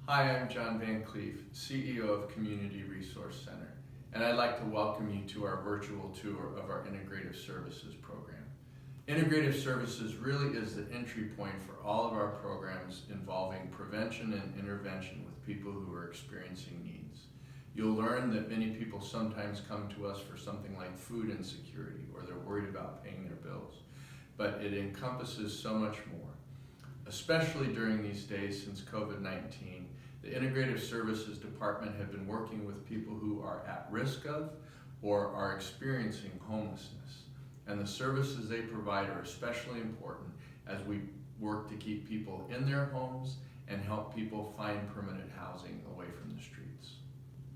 Hi, I'm John Van Cleef, CEO of Community Resource Center, and I'd like to welcome you to our virtual tour of our Integrative Services Program. Integrative Services really is the entry point for all of our programs involving prevention and intervention with people who are experiencing needs. You'll learn that many people sometimes come to us for something like food insecurity, or they're worried about paying their bills, but it encompasses so much more. Especially during these days since COVID-19, the Integrative Services Department have been working with people who are at risk of or are experiencing homelessness. And the services they provide are especially important as we work to keep people in their homes and help people find permanent housing away from the streets.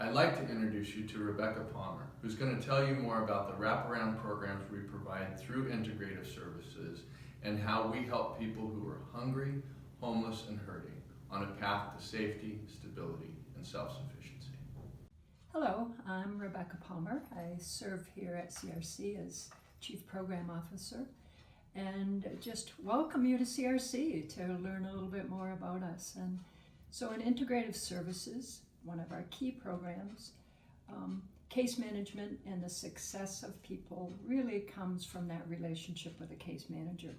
I'd like to introduce you to Rebecca Palmer, who's going to tell you more about the wraparound programs we provide through Integrative Services and how we help people who are hungry, homeless, and hurting on a path to safety, stability, and self-sufficiency. Hello, I'm Rebecca Palmer. I serve here at CRC as Chief Program Officer, and just welcome you to CRC to learn a little bit more about us. And so in Integrative Services, one of our key programs, case management and the success of people really comes from that relationship with a case manager.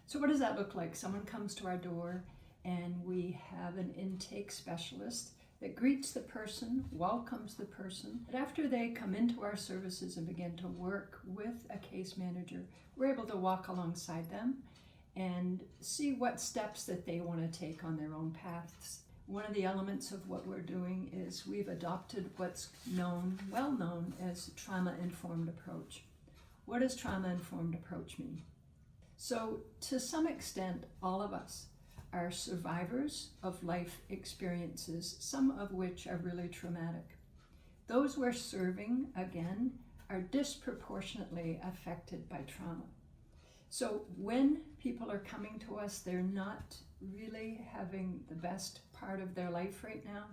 So what does that look like? Someone comes to our door and we have an intake specialist that greets the person, welcomes the person. But after they come into our services and begin to work with a case manager, we're able to walk alongside them and see what steps that they want to take on their own paths. One of the elements of what we're doing is we've adopted what's well known as trauma-informed approach. What does trauma-informed approach mean? So to some extent, all of us are survivors of life experiences, some of which are really traumatic. Those we're serving, again, are disproportionately affected by trauma. So when people are coming to us, they're not really having the best part of their life right now.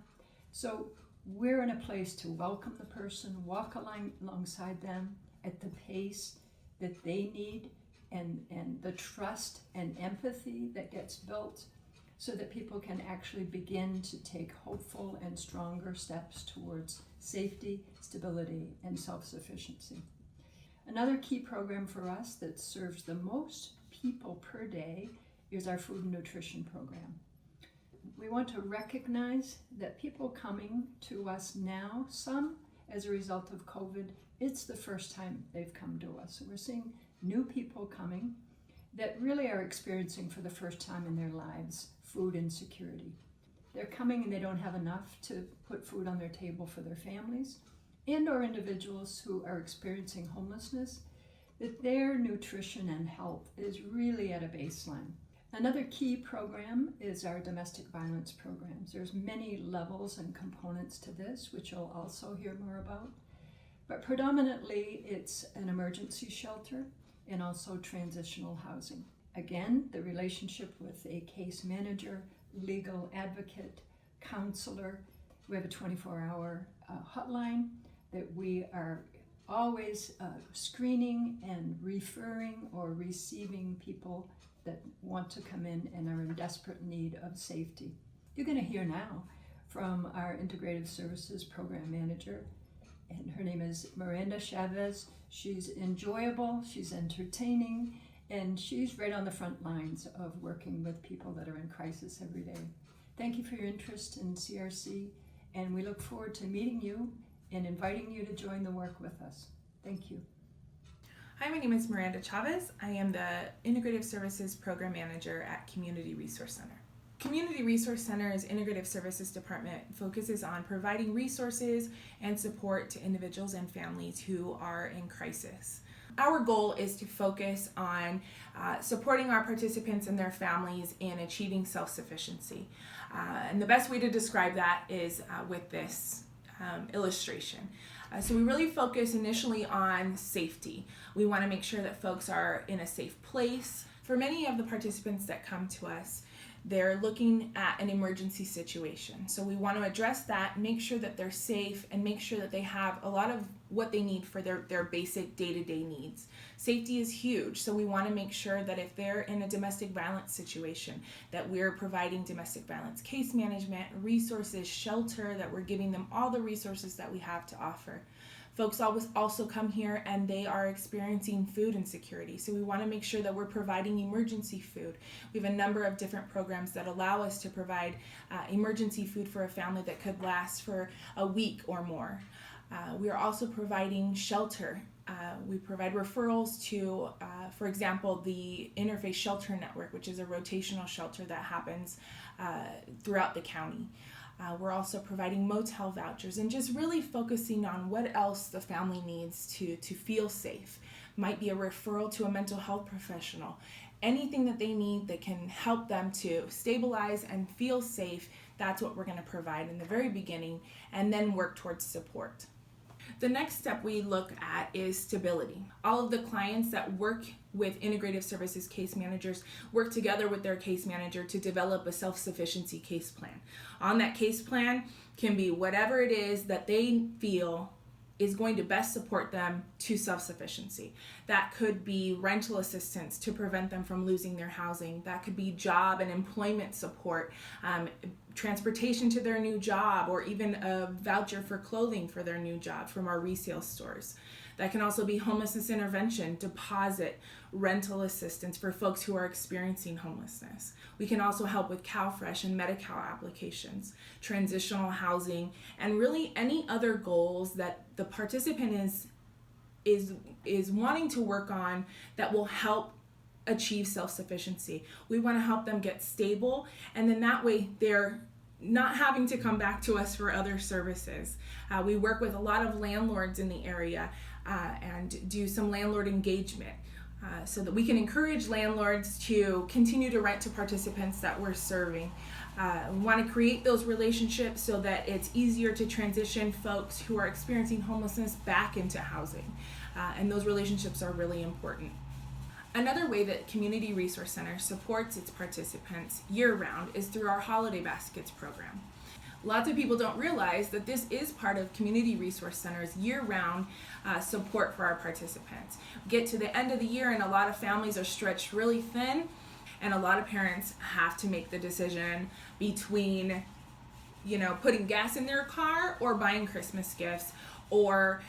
So we're in a place to welcome the person, walk alongside them at the pace that they need, and the trust and empathy that gets built so that people can actually begin to take hopeful and stronger steps towards safety, stability, and self-sufficiency. Another key program for us that serves the most people per day is our food and nutrition program. We want to recognize that people coming to us now, some as a result of COVID, it's the first time they've come to us. So we're seeing new people coming that really are experiencing for the first time in their lives food insecurity. They're coming and they don't have enough to put food on their table for their families, and or individuals who are experiencing homelessness, that their nutrition and health is really at a baseline. Another key program is our domestic violence programs. There's many levels and components to this, which you'll also hear more about. But predominantly, it's an emergency shelter and also transitional housing. Again, the relationship with a case manager, legal advocate, counselor. We have a 24-hour hotline that we are always screening and referring or receiving people that want to come in and are in desperate need of safety. You're going to hear now from our Integrative Services Program Manager, and her name is Miranda Chavez. She's enjoyable, she's entertaining, and she's right on the front lines of working with people that are in crisis every day. Thank you for your interest in CRC, and we look forward to meeting you and inviting you to join the work with us. Thank you. Hi, my name is Miranda Chavez. I am the Integrative Services Program Manager at Community Resource Center. Community Resource Center's Integrative Services Department focuses on providing resources and support to individuals and families who are in crisis. Our goal is to focus on supporting our participants and their families in achieving self-sufficiency. And the best way to describe that is with this illustration. So we really focus initially on safety. We want to make sure that folks are in a safe place. For many of the participants that come to us, they're looking at an emergency situation. So we want to address that, make sure that they're safe, and make sure that they have a lot of what they need for their basic day-to-day needs. Safety is huge, so we want to make sure that if they're in a domestic violence situation, that we're providing domestic violence case management, resources, shelter, that we're giving them all the resources that we have to offer. Folks always also come here and they are experiencing food insecurity. So we want to make sure that we're providing emergency food. We have a number of different programs that allow us to provide emergency food for a family that could last for a week or more. We are also providing shelter. We provide referrals to, for example, the Interfaith Shelter Network, which is a rotational shelter that happens throughout the county. We're also providing motel vouchers and just really focusing on what else the family needs to feel safe. Might be a referral to a mental health professional. Anything that they need that can help them to stabilize and feel safe, that's what we're going to provide in the very beginning, and then work towards support. The next step we look at is stability. All of the clients that work with Integrative Services case managers work together with their case manager to develop a self-sufficiency case plan. On that case plan can be whatever it is that they feel is going to best support them to self-sufficiency. That could be rental assistance to prevent them from losing their housing. That could be job and employment support, transportation to their new job, or even a voucher for clothing for their new job from our resale stores. That can also be homelessness intervention, deposit, rental assistance for folks who are experiencing homelessness. We can also help with CalFresh and Medi-Cal applications, transitional housing, and really any other goals that the participant is wanting to work on that will help achieve self-sufficiency. We want to help them get stable, and then that way they're not having to come back to us for other services. We work with a lot of landlords in the area and do some landlord engagement so that we can encourage landlords to continue to rent to participants that we're serving. We want to create those relationships so that it's easier to transition folks who are experiencing homelessness back into housing. And those relationships are really important. Another way that Community Resource Center supports its participants year-round is through our Holiday Baskets program. Lots of people don't realize that this is part of Community Resource Center's year-round support for our participants. We get to the end of the year and a lot of families are stretched really thin, and a lot of parents have to make the decision between, putting gas in their car or buying Christmas gifts or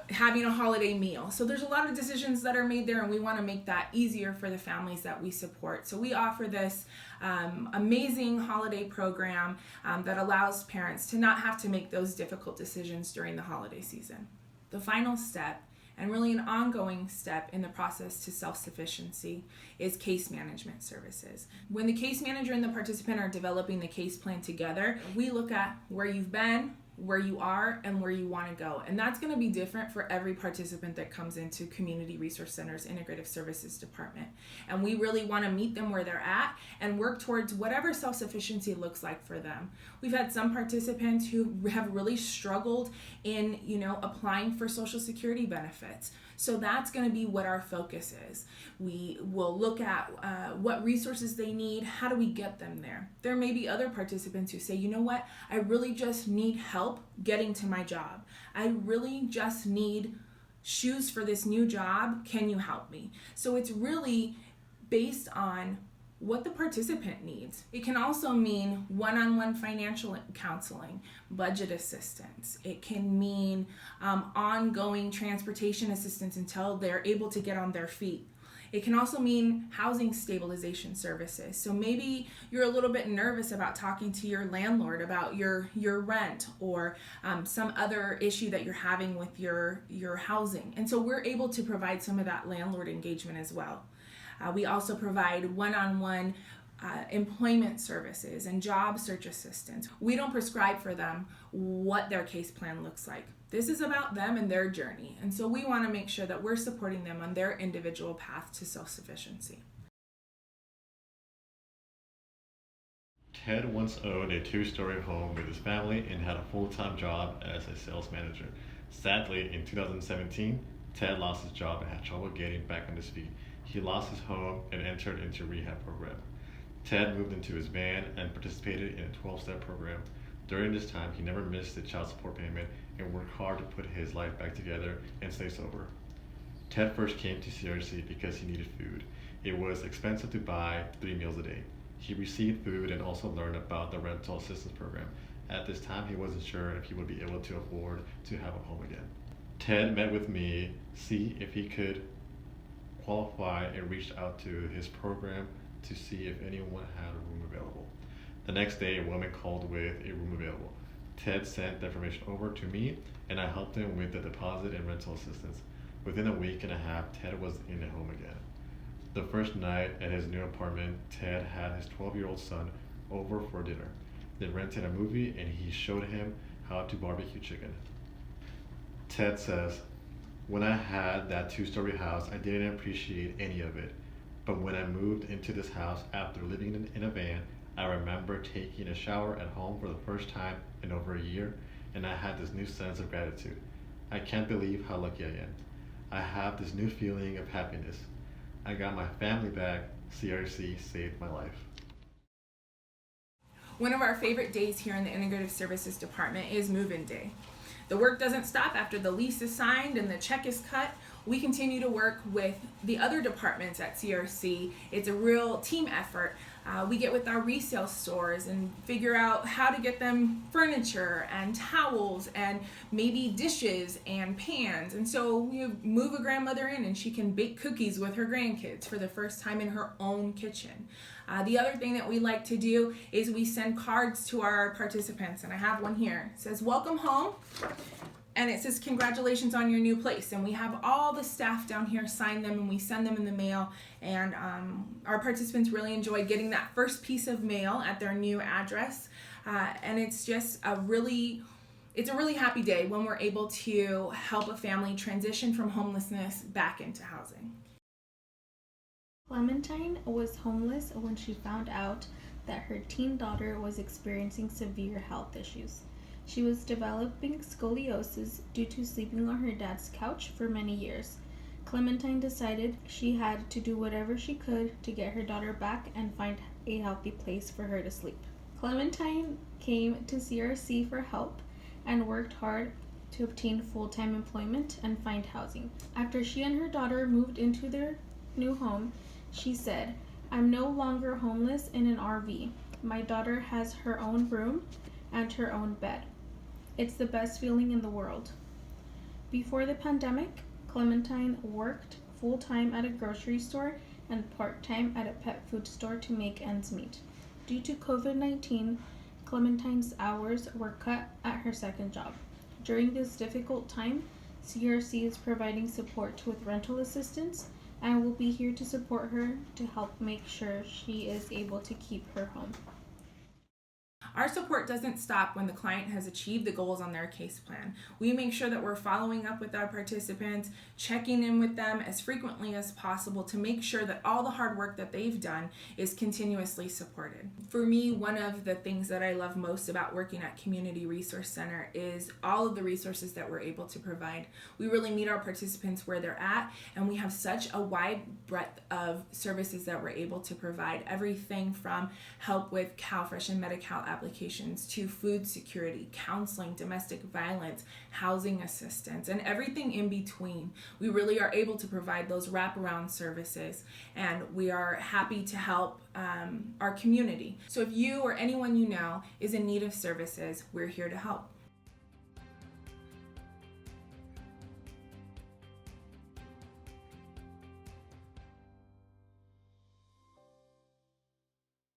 having a holiday meal. So there's a lot of decisions that are made there, and we want to make that easier for the families that we support. So we offer this amazing holiday program that allows parents to not have to make those difficult decisions during the holiday season. The final step, and really an ongoing step in the process to self-sufficiency, is case management services. When the case manager and the participant are developing the case plan together, we look at where you've been, where you are, and where you want to go. And that's going to be different for every participant that comes into Community Resource Center's Integrative Services Department. And we really want to meet them where they're at and work towards whatever self-sufficiency looks like for them. We've had some participants who have really struggled in, applying for Social Security benefits. So that's going to be what our focus is. We will look at what resources they need, how do we get them there. There may be other participants who say, you know what, I really just need help getting to my job. I really just need shoes for this new job. Can you help me? So it's really based on what the participant needs. It can also mean one-on-one financial counseling, budget assistance. It can mean ongoing transportation assistance until they're able to get on their feet. It can also mean housing stabilization services. So maybe you're a little bit nervous about talking to your landlord about your rent or some other issue that you're having with your housing. And so we're able to provide some of that landlord engagement as well. We also provide one-on-one employment services and job search assistance. We don't prescribe for them what their case plan looks like. This is about them and their journey. And so we want to make sure that we're supporting them on their individual path to self-sufficiency. Ted once owned a 2-story home with his family and had a full-time job as a sales manager. Sadly, in 2017, Ted lost his job and had trouble getting back on his feet. He lost his home and entered into a rehab program. Ted moved into his van and participated in a 12-step program. During this time, he never missed a child support payment and worked hard to put his life back together and stay sober. Ted first came to CRC because he needed food. It was expensive to buy 3 meals a day. He received food and also learned about the rental assistance program. At this time, he wasn't sure if he would be able to afford to have a home again. Ted met with me, see if he could qualify, and reached out to his program to see if anyone had a room available. The next day, a woman called with a room available. Ted sent the information over to me, and I helped him with the deposit and rental assistance. Within a week and a half, Ted was in a home again. The first night at his new apartment, Ted had his 12-year-old son over for dinner. They rented a movie, and he showed him how to barbecue chicken. Ted says, "When I had that 2-story house, I didn't appreciate any of it. But when I moved into this house after living in a van, I remember taking a shower at home for the first time in over a year, and I had this new sense of gratitude. I can't believe how lucky I am. I have this new feeling of happiness. I got my family back. CRC saved my life." One of our favorite days here in the Integrative Services Department is move-in day. The work doesn't stop after the lease is signed and the check is cut. We continue to work with the other departments at CRC. It's a real team effort. We get with our resale stores and figure out how to get them furniture and towels and maybe dishes and pans. And so we move a grandmother in and she can bake cookies with her grandkids for the first time in her own kitchen. The other thing that we like to do is we send cards to our participants, and I have one here. It says, "Welcome home," and it says, "Congratulations on your new place." And we have all the staff down here sign them, and we send them in the mail. And our participants really enjoy getting that first piece of mail at their new address. And it's just a really happy day when we're able to help a family transition from homelessness back into housing. Clementine was homeless when she found out that her teen daughter was experiencing severe health issues. She was developing scoliosis due to sleeping on her dad's couch for many years. Clementine decided she had to do whatever she could to get her daughter back and find a healthy place for her to sleep. Clementine came to CRC for help and worked hard to obtain full-time employment and find housing. After she and her daughter moved into their new home, she said, "I'm no longer homeless in an RV. My daughter has her own room and her own bed. It's the best feeling in the world." Before the pandemic, Clementine worked full-time at a grocery store and part-time at a pet food store to make ends meet. Due to COVID-19, Clementine's hours were cut at her second job. During this difficult time, CRC is providing support with rental assistance and will be here to support her to help make sure she is able to keep her home. Our support doesn't stop when the client has achieved the goals on their case plan. We make sure that we're following up with our participants, checking in with them as frequently as possible to make sure that all the hard work that they've done is continuously supported. For me, one of the things that I love most about working at Community Resource Center is all of the resources that we're able to provide. We really meet our participants where they're at, and we have such a wide breadth of services that we're able to provide. Everything from help with CalFresh and Medi-Cal applications to food security, counseling, domestic violence, housing assistance, and everything in between. We really are able to provide those wraparound services, and we are happy to help our community. So if you or anyone you know is in need of services, we're here to help.